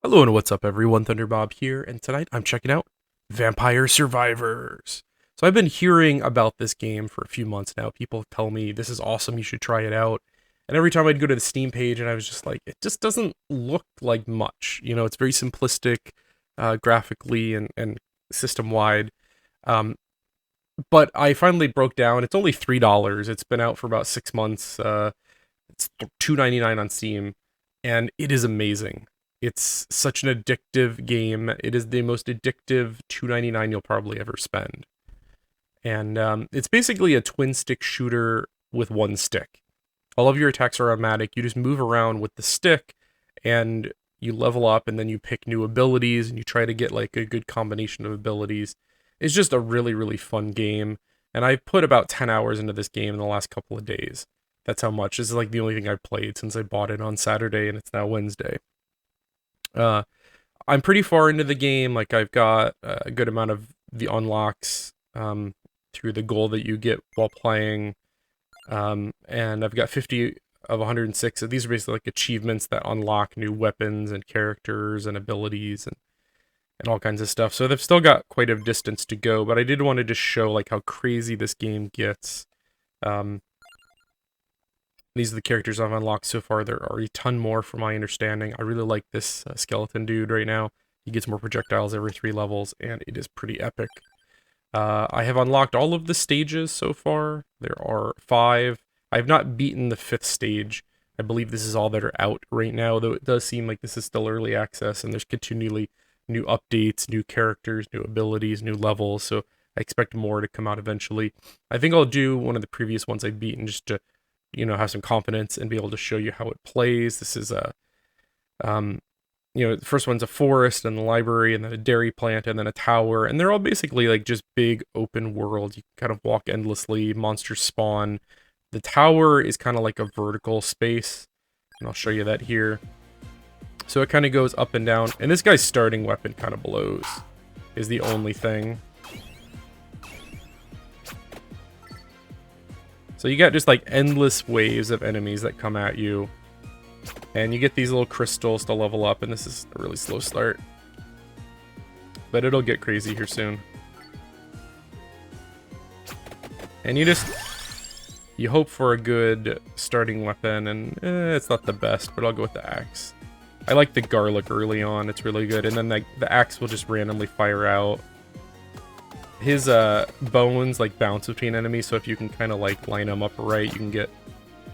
Hello and what's up everyone, Thunderbob here, and tonight I'm checking out Vampire Survivors. So I've been hearing about this game for a few months now. People tell me this is awesome, you should try it out. And every time I'd go to the Steam page and I was just like, it just doesn't look like much. You know, it's very simplistic graphically and system-wide. But I finally broke down. It's only $3. It's been out for about 6 months. It's $2.99 on Steam, and it is amazing. It's such an addictive game. It is the most addictive $2.99 you'll probably ever spend. And it's basically a twin-stick shooter with one stick. All of your attacks are automatic. You just move around with the stick, and you level up, and then you pick new abilities, and you try to get like a good combination of abilities. It's just a really, really fun game. And I put about 10 hours into this game in the last couple of days. That's how much. This is like the only thing I've played since I bought it on Saturday, and it's now Wednesday. I'm pretty far into the game. Like, I've got a good amount of the unlocks through the goal that you get while playing, and I've got 50 of 106. So these are basically like achievements that unlock new weapons and characters and abilities and all kinds of stuff. So they've still got quite a distance to go, but I did want to just show like how crazy this game gets. These are the characters I've unlocked so far. There are a ton more from my understanding. I really like this skeleton dude right now. He gets more projectiles every 3 levels, and it is pretty epic. I have unlocked all of the stages so far. There are 5. I have not beaten the 5th stage. I believe this is all that are out right now, though it does seem like this is still early access, and there's continually new updates, new characters, new abilities, new levels, so I expect more to come out eventually. I think I'll do one of the previous ones I've beaten just to, you know, have some confidence and be able to show you how it plays. This is a, the first one's a forest and a library and then a dairy plant and then a tower. And they're all basically like just big open world. You can kind of walk endlessly, monsters spawn. The tower is kind of like a vertical space, and I'll show you that here. So it kind of goes up and down, and this guy's starting weapon kind of blows, is the only thing. So you got just like endless waves of enemies that come at you. And you get these little crystals to level up, and this is a really slow start. But it'll get crazy here soon. And you hope for a good starting weapon, and it's not the best, but I'll go with the axe. I like the garlic early on, it's really good, and then the axe will just randomly fire out. His bones like bounce between enemies, so if you can kind of like line them up right, you can get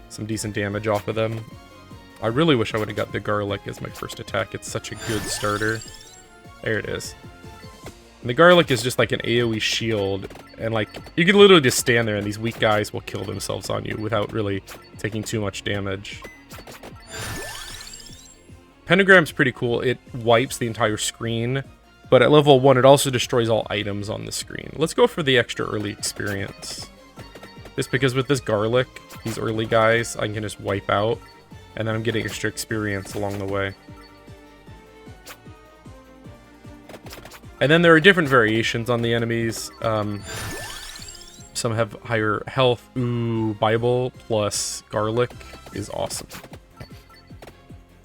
some decent damage off of them. I really wish I would have got the garlic as my first attack. It's such a good starter. There it is. And the garlic is just like an AoE shield, and like you can literally just stand there and these weak guys will kill themselves on you without really taking too much damage. Pentagram's pretty cool. It wipes the entire screen. But at level 1, it also destroys all items on the screen. Let's go for the extra early experience. Just because with this garlic, these early guys, I can just wipe out. And then I'm getting extra experience along the way. And then there are different variations on the enemies. Some have higher health. Ooh, Bible plus garlic is awesome.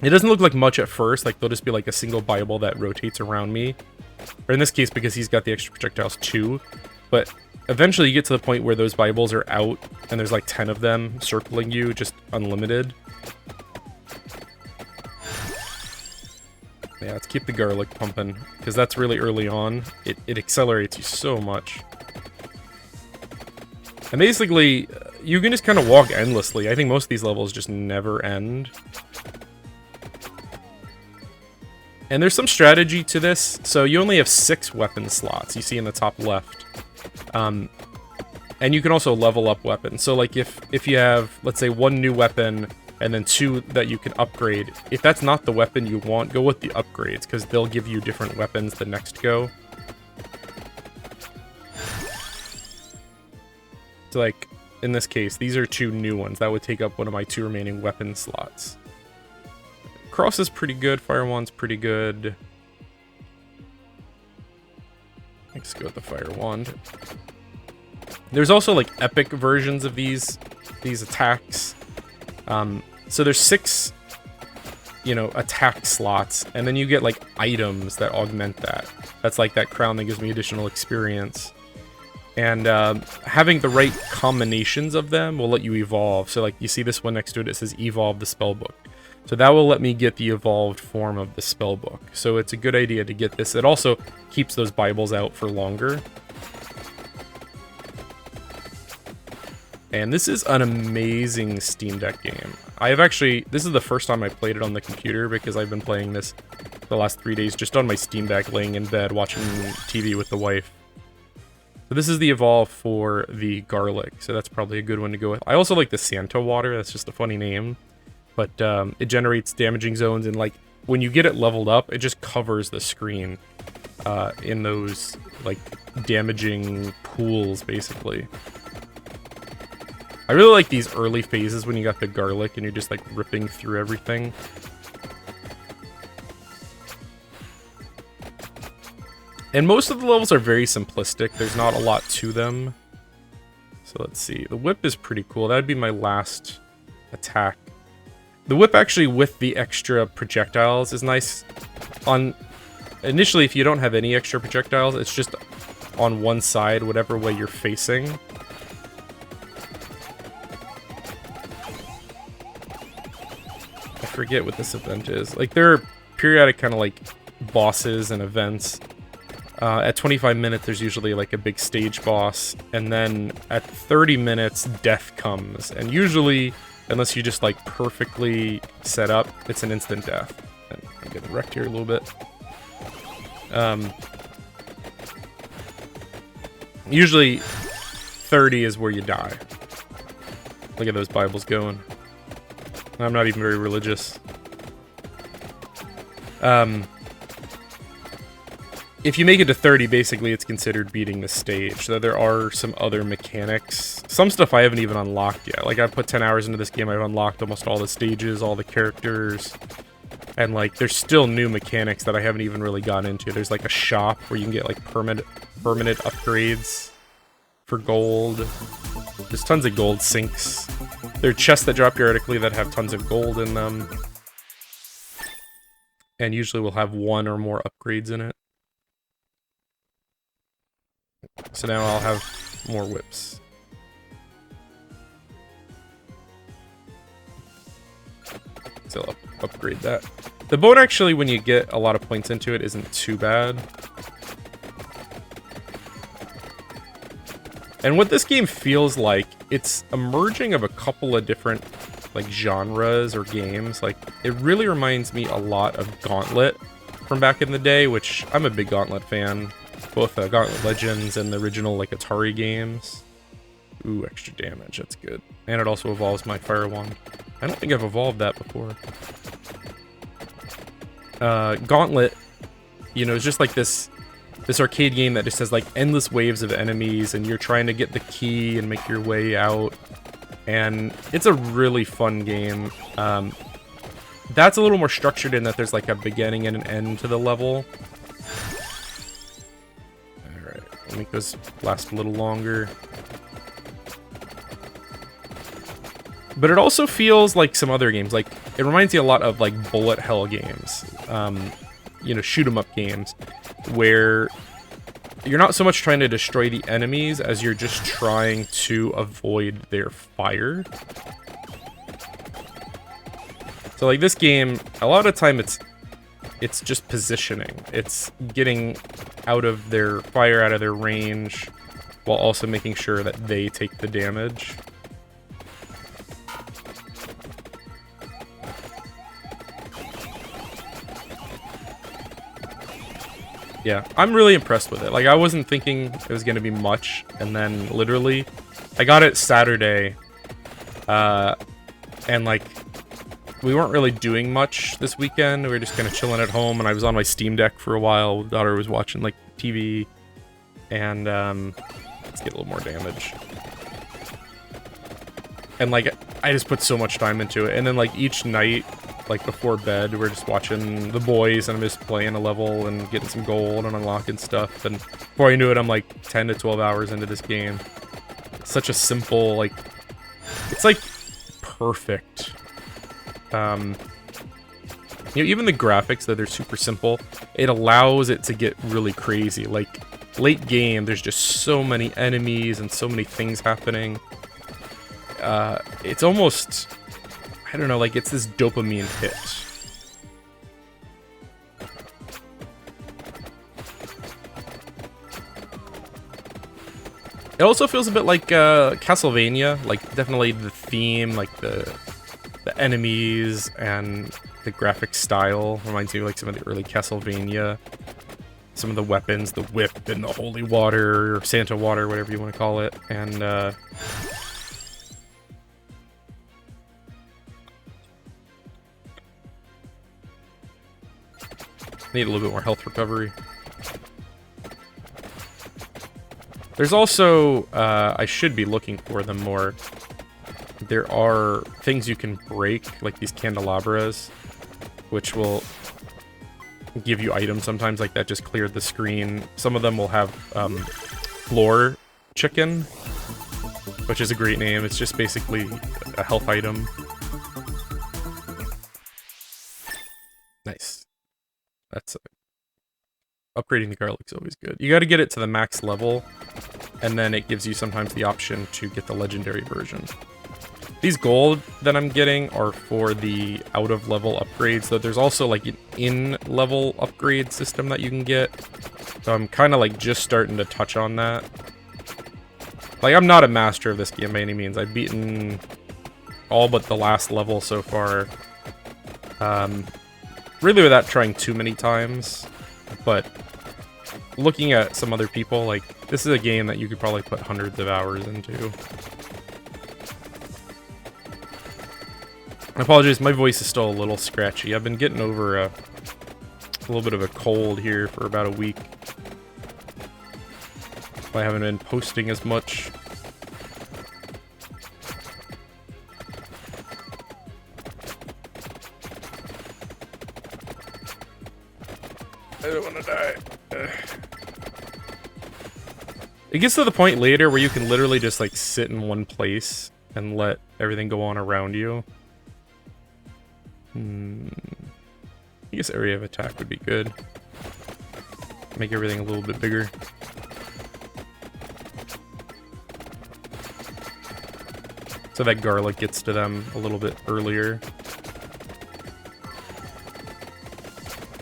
It doesn't look like much at first. Like, there'll just be like a single Bible that rotates around me. Or in this case, because he's got the extra projectiles too. But eventually you get to the point where those Bibles are out, and there's like 10 of them circling you, just unlimited. Yeah, let's keep the garlic pumping, because that's really early on. It accelerates you so much. And basically, you can just kind of walk endlessly. I think most of these levels just never end. And there's some strategy to this. So you only have 6 weapon slots, you see in the top left. And you can also level up weapons. So like if you have, let's say, 1 new weapon and then 2 that you can upgrade, if that's not the weapon you want, go with the upgrades, because they'll give you different weapons the next go. So like, in this case, these are 2 new ones. That would take up one of my 2 remaining weapon slots. Cross is pretty good, Fire Wand's pretty good. Let's go with the Fire Wand. There's also like epic versions of these attacks. So there's 6 you know, attack slots, and then you get like items that augment that. That's like that crown that gives me additional experience. And having the right combinations of them will let you evolve. So like you see this one next to it, it says evolve the spellbook. So that will let me get the evolved form of the spellbook. So it's a good idea to get this. It also keeps those Bibles out for longer. And this is an amazing Steam Deck game. This is the first time I played it on the computer because I've been playing this the last 3 days just on my Steam Deck, laying in bed, watching TV with the wife. So this is the evolve for the garlic, so that's probably a good one to go with. I also like the Santa water, that's just a funny name. But it generates damaging zones, and like when you get it leveled up, it just covers the screen in those like damaging pools, basically. I really like these early phases when you got the garlic and you're just like ripping through everything. And most of the levels are very simplistic. There's not a lot to them. So let's see. The whip is pretty cool. That would be my last attack. The whip actually with the extra projectiles is nice. Initially, if you don't have any extra projectiles, it's just on one side, whatever way you're facing. I forget what this event is. Like, there are periodic kind of like bosses and events. At 25 minutes, there's usually like a big stage boss, and then at 30 minutes, death comes. And usually, unless you just like perfectly set up, it's an instant death. And I'm getting wrecked here a little bit. Usually, 30 is where you die. Look at those Bibles going. I'm not even very religious. If you make it to 30, basically it's considered beating the stage. So there are some other mechanics. Some stuff I haven't even unlocked yet. Like, I've put 10 hours into this game, I've unlocked almost all the stages, all the characters. And, like, there's still new mechanics that I haven't even really gotten into. There's, like, a shop where you can get, like, permanent upgrades for gold. There's tons of gold sinks. There are chests that drop periodically that have tons of gold in them. And usually will have one or more upgrades in it. So now I'll have more whips. So I'll upgrade that. The boat actually, when you get a lot of points into it, isn't too bad. And what this game feels like, it's a merging of a couple of different like genres or games. Like, it really reminds me a lot of Gauntlet from back in the day, which I'm a big Gauntlet fan. Both Gauntlet Legends and the original like Atari games. Ooh, extra damage, that's good. And it also evolves my fire wand. I don't think I've evolved that before. Gauntlet, you know, is just like this arcade game that just has like endless waves of enemies, and you're trying to get the key and make your way out. And it's a really fun game. That's a little more structured in that there's like a beginning and an end to the level. Alright, I'll make this last a little longer. But it also feels like some other games. Like, it reminds me a lot of like bullet hell games. You know, shoot 'em up games. Where you're not so much trying to destroy the enemies as you're just trying to avoid their fire. So like this game, a lot of the time it's just positioning. It's getting out of their fire, out of their range, while also making sure that they take the damage. Yeah, I'm really impressed with it. Like, I wasn't thinking it was going to be much, and then literally, I got it Saturday, and like, we weren't really doing much this weekend. We were just kind of chilling at home, and I was on my Steam Deck for a while. Daughter was watching like TV, and let's get a little more damage. And like, I just put so much time into it, and then like each night, like before bed, we're just watching The Boys, and I'm just playing a level and getting some gold and unlocking stuff. And before I knew it, I'm like 10 to 12 hours into this game. It's such a simple, like, it's like perfect. You know, even the graphics, though they're super simple, it allows it to get really crazy. Like, late game, there's just so many enemies and so many things happening. It's almost, I don't know, like it's this dopamine hit. It also feels a bit like Castlevania, like definitely the theme, like the enemies and the graphic style reminds me of like some of the early Castlevania. Some of the weapons, the whip and the holy water, or Santa water, whatever you want to call it, and I need a little bit more health recovery. There's also, I should be looking for them more. There are things you can break, like these candelabras, which will give you items sometimes. Like that just cleared the screen. Some of them will have floor chicken, which is a great name. It's just basically a health item. Nice. That's upgrading the garlic's always good. You got to get it to the max level, and then it gives you sometimes the option to get the legendary version. These gold that I'm getting are for the out-of-level upgrades, though there's also like an in-level upgrade system that you can get. So I'm kind of like just starting to touch on that. Like, I'm not a master of this game by any means. I've beaten all but the last level so far. Really without trying too many times, but looking at some other people, like, this is a game that you could probably put hundreds of hours into. I apologize, my voice is still a little scratchy. I've been getting over a little bit of a cold here for about a week. I haven't been posting as much. I don't want to die. Ugh. It gets to the point later where you can literally just like sit in one place and let everything go on around you. I guess area of attack would be good. Make everything a little bit bigger. So that garlic gets to them a little bit earlier.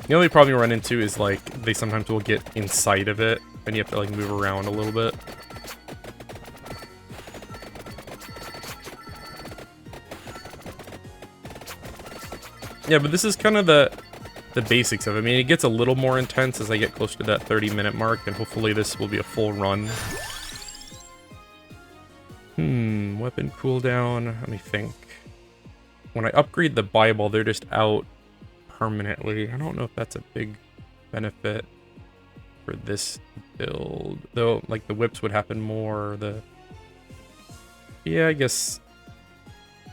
The only problem you run into is like they sometimes will get inside of it and you have to like move around a little bit. Yeah, but this is kind of the basics of it. I mean, it gets a little more intense as I get close to that 30-minute mark, and hopefully this will be a full run. Weapon cooldown. Let me think. When I upgrade the Bible, they're just out permanently. I don't know if that's a big benefit for this build. Though, like, the whips would happen more. Yeah, I guess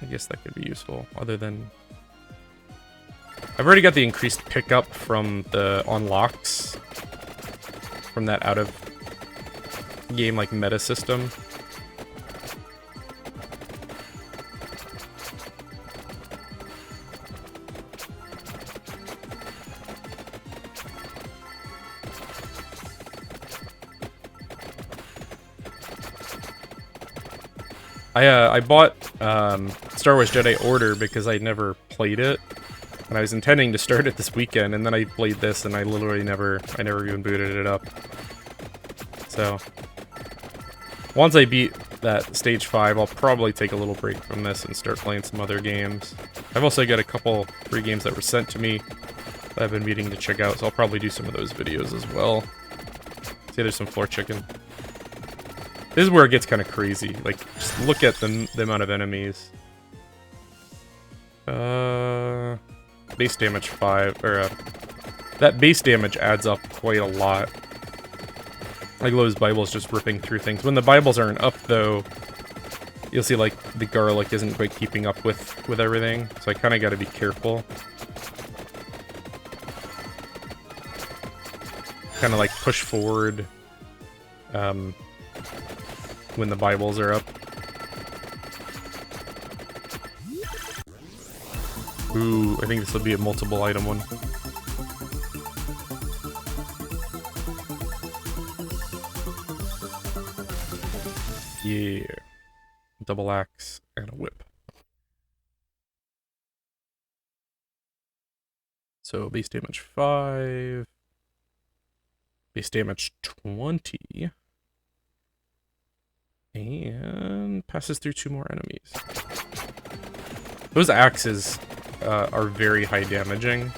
that could be useful, other than... I've already got the increased pickup from the unlocks. From that out-of-game, like, meta system. I bought Star Wars Jedi Order because I never played it. And I was intending to start it this weekend, and then I played this, and I literally never even booted it up. So, once I beat that Stage 5, I'll probably take a little break from this and start playing some other games. I've also got a couple free games that were sent to me that I've been meaning to check out, so I'll probably do some of those videos as well. See, there's some floor chicken. This is where it gets kind of crazy. Like, just look at the amount of enemies. Base damage 5, or that base damage adds up quite a lot. Like those Bibles just ripping through things. When the Bibles aren't up, though, you'll see like the garlic isn't quite keeping up with everything. So I kind of got to be careful. Kind of like push forward when the Bibles are up. Ooh, I think this will be a multiple item one. Yeah. Double axe and a whip. So base damage 5. Base damage 20. And passes through 2 more enemies. Those axes are very high damaging.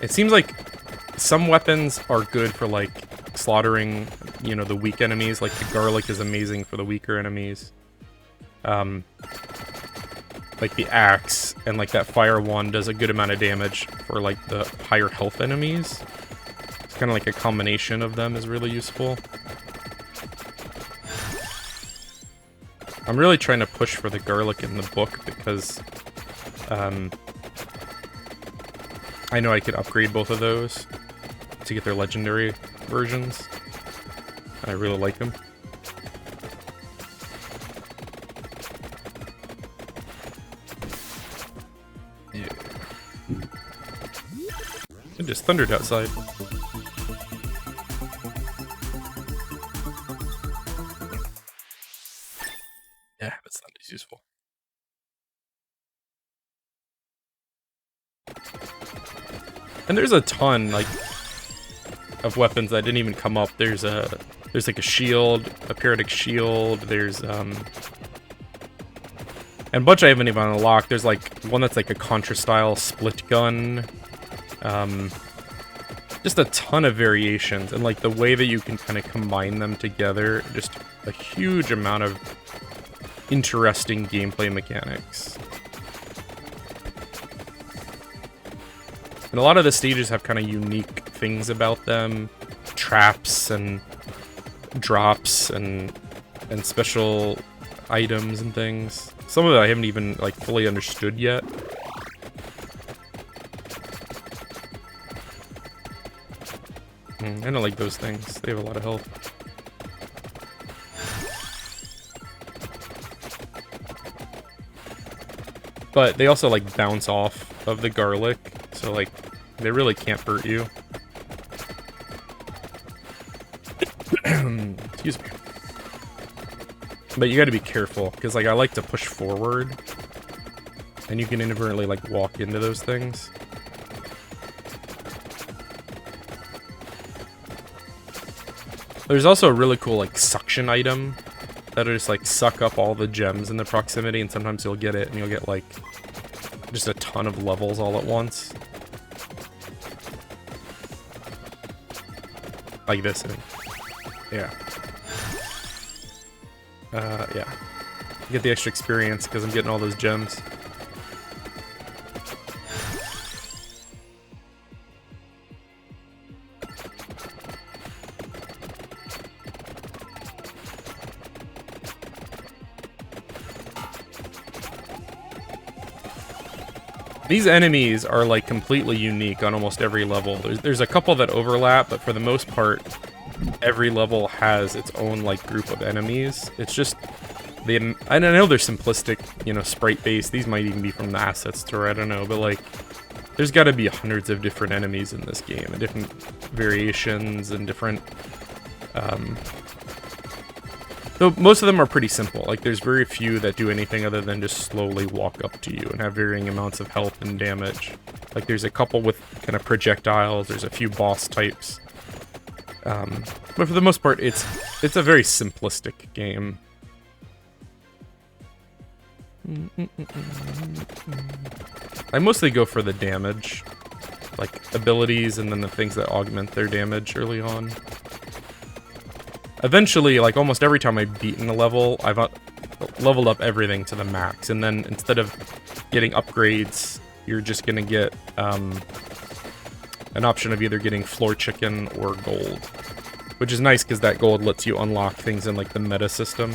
It seems like some weapons are good for, like, slaughtering, you know, the weak enemies. Like, the garlic is amazing for the weaker enemies. Like, the axe and, like, that fire wand does a good amount of damage for, like, the higher health enemies. It's kind of like a combination of them is really useful. I'm really trying to push for the garlic in the book because I know I could upgrade both of those to get their legendary versions. I really like them. Yeah. It just thundered outside. Yeah, that's not as useful. And there's a ton, like, of weapons that didn't even come up. There's like a shield, a periodic shield, there's and a bunch I haven't even unlocked. There's like one that's like a Contra-style split gun. Just a ton of variations, and like the way that you can kind of combine them together, just a huge amount of interesting gameplay mechanics. And a lot of the stages have kind of unique things about them. Traps and drops and special items and things. Some of it I haven't even like fully understood yet. I don't like those things. They have a lot of health. But they also like bounce off of the garlic, so like they really can't hurt you. Excuse me. But you gotta be careful, because like I like to push forward, and you can inadvertently like walk into those things. There's also a really cool like suction item that'll just like suck up all the gems in the proximity, and sometimes you'll get it and you'll get like just a ton of levels all at once. Like this, I think. Yeah. Yeah. Get the extra experience because I'm getting all those gems. These enemies are like completely unique on almost every level. There's a couple that overlap, but for the most part, every level has its own like group of enemies. It's just I know they're simplistic, you know, sprite based. These might even be from the asset store, I don't know, but like there's got to be hundreds of different enemies in this game and different variations and different though most of them are pretty simple. Like there's very few that do anything other than just slowly walk up to you and have varying amounts of health and damage. Like there's a couple with kind of projectiles, there's a few boss types. But for the most part, it's a very simplistic game. I mostly go for the damage, like abilities and then the things that augment their damage early on. Eventually, like almost every time I've beaten a level, I've leveled up everything to the max, and then instead of getting upgrades, you're just gonna get an option of either getting floor chicken or gold, which is nice because that gold lets you unlock things in like the meta system.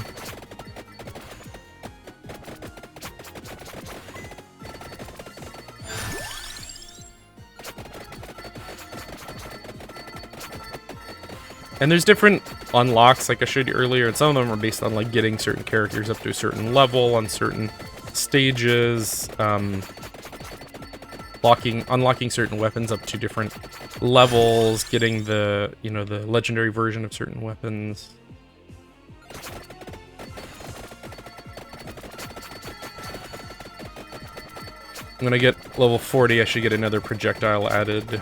And there's different unlocks, like I showed you earlier, and some of them are based on like getting certain characters up to a certain level on certain stages. unlocking certain weapons up to different levels, getting the, you know, the legendary version of certain weapons. When I get level 40, I should get another projectile added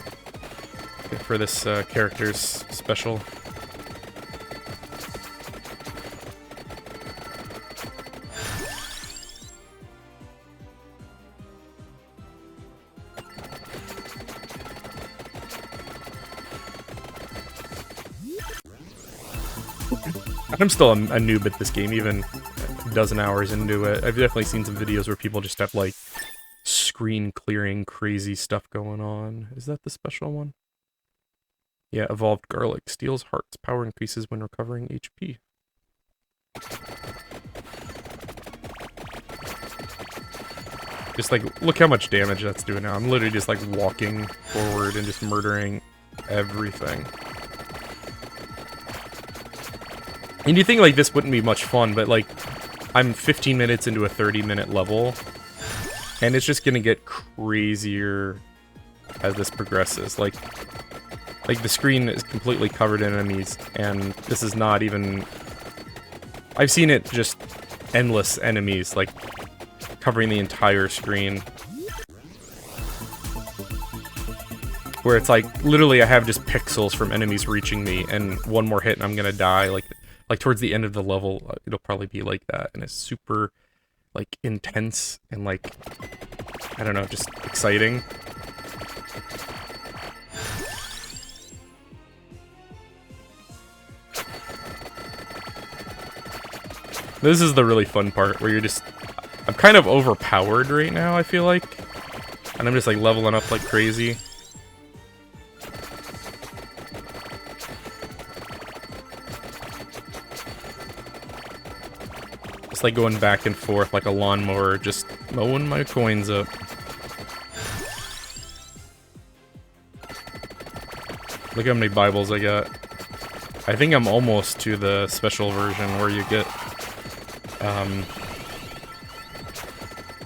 for this character's special. I'm still a noob at this game, even a dozen hours into it. I've definitely seen some videos where people just have, like, screen clearing crazy stuff going on. Is that the special one? Yeah, evolved garlic. Steals hearts. Power increases when recovering HP. Just, like, look how much damage that's doing now. I'm literally just, like, walking forward and just murdering everything. And you think, like, this wouldn't be much fun, but, like, I'm 15 minutes into a 30-minute level, and it's just gonna get crazier as this progresses. Like, the screen is completely covered in enemies, and this is not even... I've seen it just endless enemies, like, covering the entire screen. Where it's like, literally I have just pixels from enemies reaching me, and one more hit and I'm gonna die. Like towards the end of the level, it'll probably be like that, and it's super, like, intense and, like, I don't know, just exciting. This is the really fun part, where you're just... I'm kind of overpowered right now, I feel like. And I'm just, like, leveling up like crazy. Just, like, going back and forth like a lawnmower, just mowing my coins up. Look how many Bibles I got. I think I'm almost to the special version where you get...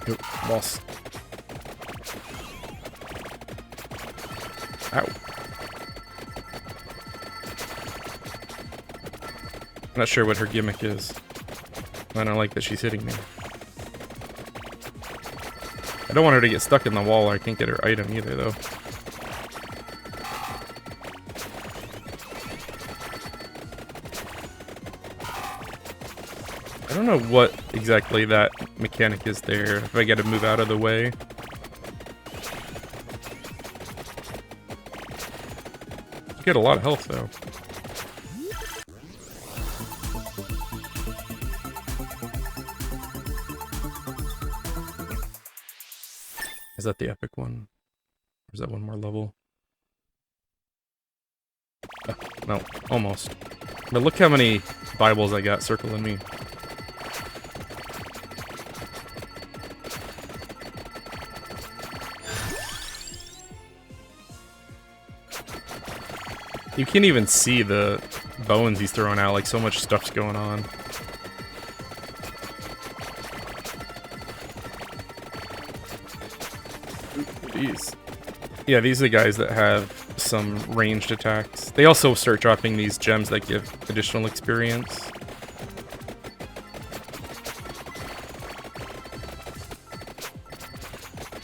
Oop, lost. Ow. I'm not sure what her gimmick is. I don't like that she's hitting me. I don't want her to get stuck in the wall, or I can't get her item either, though. I don't know what exactly that mechanic is there, if I gotta move out of the way. You get a lot of health, though. Is that the epic one? Or is that one more level? No, almost. But look how many Bibles I got circling me. You can't even see the bones he's throwing out, like so much stuff's going on. Jeez. Yeah, these are the guys that have some ranged attacks. They also start dropping these gems that give additional experience.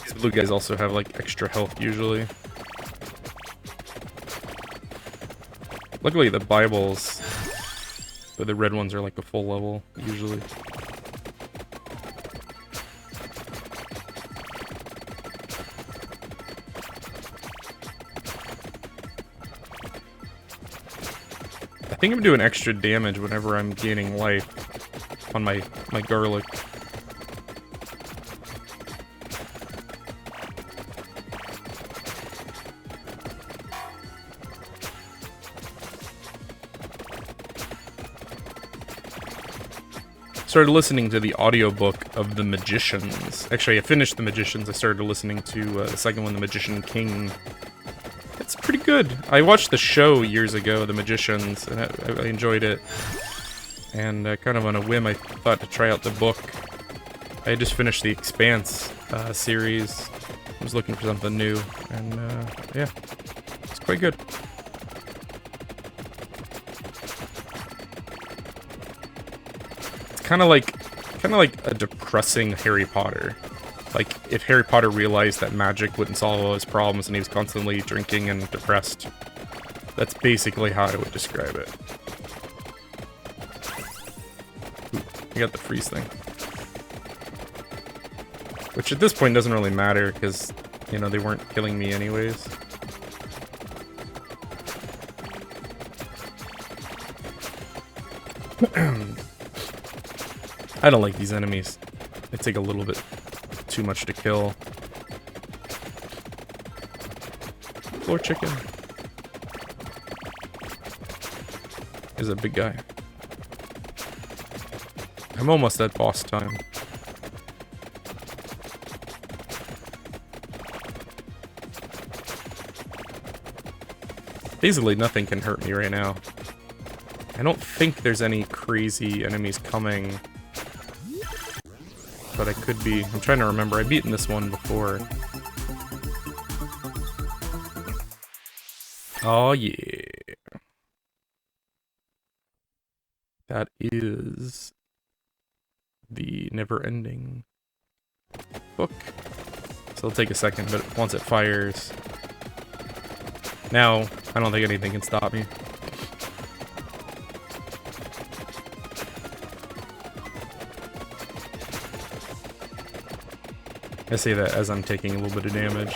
These blue guys also have, like, extra health usually. Luckily the Bibles, but the red ones are like a full level, usually. I think I'm doing extra damage whenever I'm gaining life on my garlic. Started listening to the audiobook of The Magicians. Actually, I finished The Magicians. I started listening to the second one, The Magician King. It's pretty good. I watched the show years ago, The Magicians, and I enjoyed it. And kind of on a whim, I thought to try out the book. I had just finished the Expanse series. I was looking for something new, and yeah, it's quite good. It's kind of like a depressing Harry Potter. Like, if Harry Potter realized that magic wouldn't solve all his problems and he was constantly drinking and depressed, that's basically how I would describe it. Ooh, I got the freeze thing. Which at this point doesn't really matter, because, you know, they weren't killing me anyways. I don't like these enemies. They take a little bit too much to kill. Floor chicken. Is a big guy. I'm almost at boss time. Basically, nothing can hurt me right now. I don't think there's any crazy enemies coming. But I could be. I'm trying to remember. I've beaten this one before. Oh, yeah. That is the never-ending book. So it'll take a second, but once it fires... Now, I don't think anything can stop me. I say that as I'm taking a little bit of damage.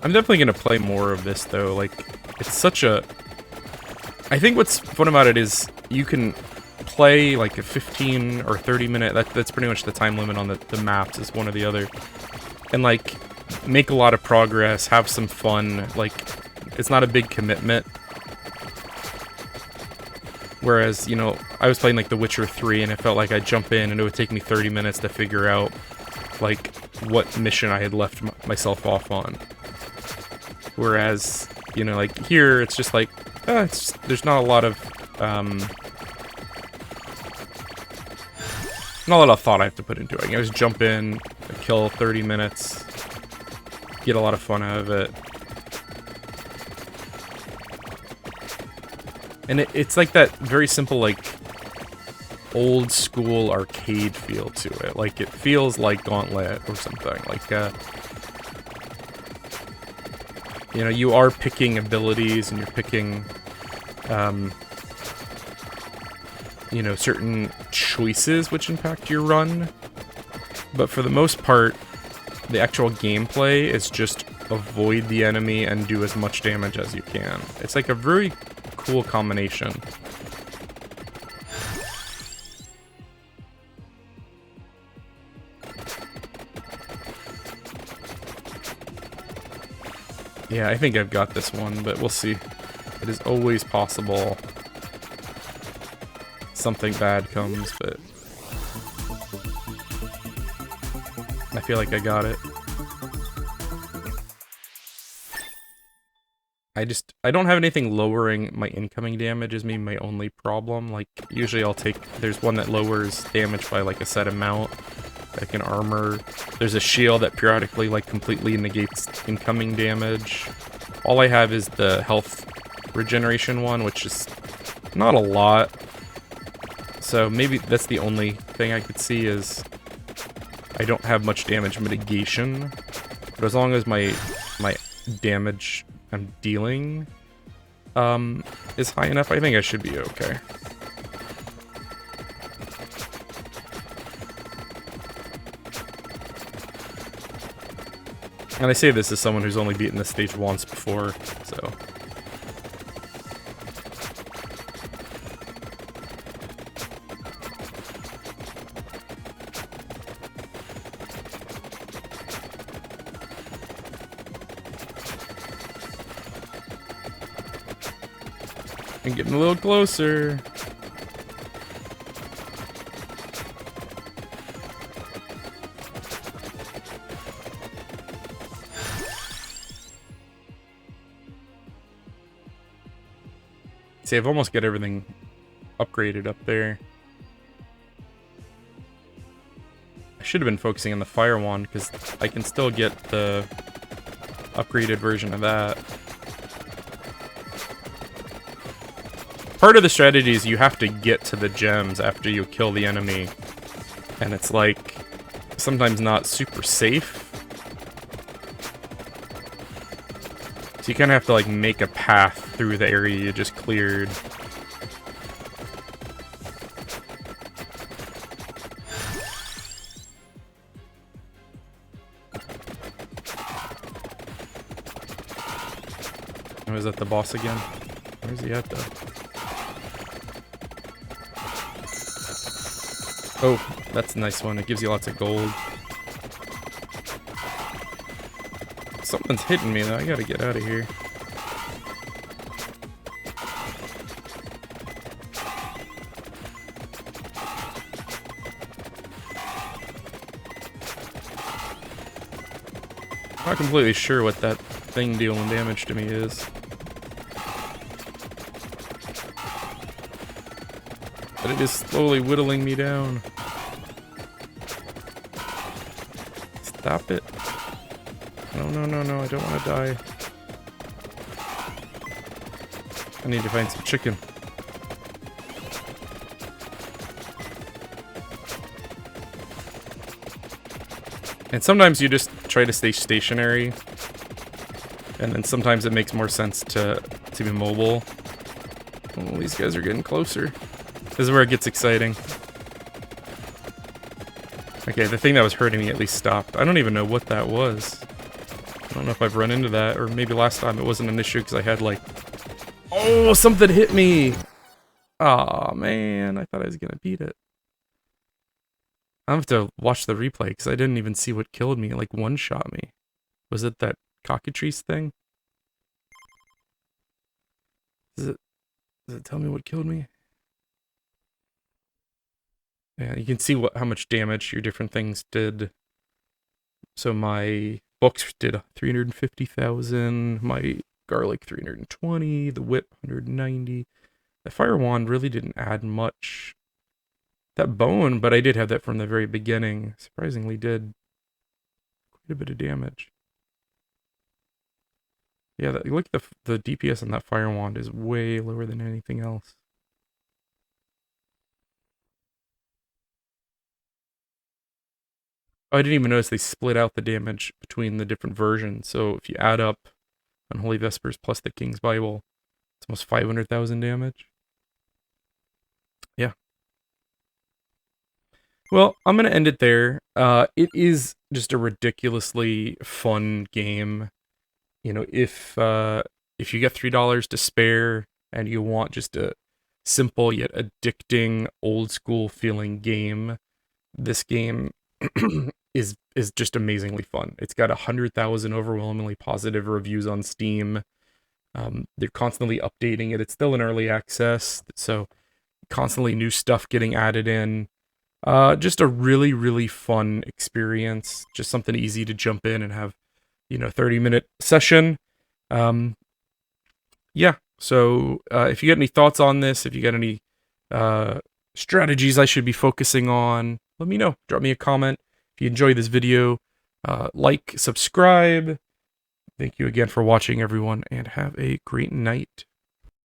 I'm definitely gonna play more of this though, like, it's such a... I think what's fun about it is you can play like a 15 or 30 minute, that's pretty much the time limit on the maps is one or the other, and like, make a lot of progress, have some fun, like, it's not a big commitment. Whereas, you know, I was playing like The Witcher 3 and it felt like I'd jump in and it would take me 30 minutes to figure out, like, what mission I had left myself off on. Whereas, you know, like, here, it's just like, there's not a lot of, not a lot of thought I have to put into it. I can just jump in, kill 30 minutes, get a lot of fun out of it. And it's like that very simple, like, old school arcade feel to it. Like, it feels like Gauntlet or something. Like, you know, you are picking abilities and you're picking, you know, certain choices which impact your run. But for the most part, the actual gameplay is just avoid the enemy and do as much damage as you can. It's like a very cool combination. Yeah, I think I've got this one, but we'll see. It is always possible something bad comes, but I feel like I got it. I don't have anything lowering my incoming damage is maybe my only problem. Like, usually I'll take, there's one that lowers damage by like a set amount, like an armor. There's a shield that periodically like completely negates incoming damage. All I have is the health regeneration one, which is not a lot. So maybe that's the only thing I could see is I don't have much damage mitigation. But as long as my damage I'm dealing is high enough, I think I should be okay. And I say this as someone who's only beaten this stage once before, so... I'm getting a little closer. See, I've almost got everything upgraded up there. I should have been focusing on the fire wand, because I can still get the upgraded version of that. Part of the strategy is you have to get to the gems after you kill the enemy. And it's like, sometimes not super safe. So you kind of have to like make a path through the area you just cleared. Oh, is that the boss again? Where's he at though? Oh, that's a nice one. It gives you lots of gold. Something's hitting me though. I gotta get out of here. I'm not completely sure what that thing dealing damage to me is. But it is slowly whittling me down. Stop it. No, no, no, no, I don't want to die. I need to find some chicken. And sometimes you just try to stay stationary. And then sometimes it makes more sense to be mobile. Oh, these guys are getting closer. This is where it gets exciting. Okay, the thing that was hurting me at least stopped. I don't even know what that was. I don't know if I've run into that, or maybe last time it wasn't an issue because I had like... Oh, something hit me! Aw, man, I thought I was gonna beat it. I have to watch the replay because I didn't even see what killed me. It like one-shot me. Was it that cockatrice thing? Does it tell me what killed me? Yeah, you can see how much damage your different things did. So my books did 350,000, my garlic 320, the whip 190. The fire wand really didn't add much. That bone, but I did have that from the very beginning. Surprisingly did quite a bit of damage. Yeah, look at the DPS on that fire wand is way lower than anything else. Oh, I didn't even notice they split out the damage between the different versions. So if you add up Unholy Vespers plus the King's Bible, it's almost 500,000 damage. Yeah. Well, I'm going to end it there. It is just a ridiculously fun game. You know, if you get $3 to spare and you want just a simple yet addicting, old school feeling game, this game is just amazingly fun. It's got 100,000 overwhelmingly positive reviews on Steam. They're constantly updating it. It's still in early access, so constantly new stuff getting added in. Just a really, really fun experience. Just something easy to jump in and have, 30-minute session. Yeah, so if you got any thoughts on this, if you got any strategies I should be focusing on, let me know. Drop me a comment. If you enjoyed this video, like, subscribe. Thank you again for watching, everyone, and have a great night.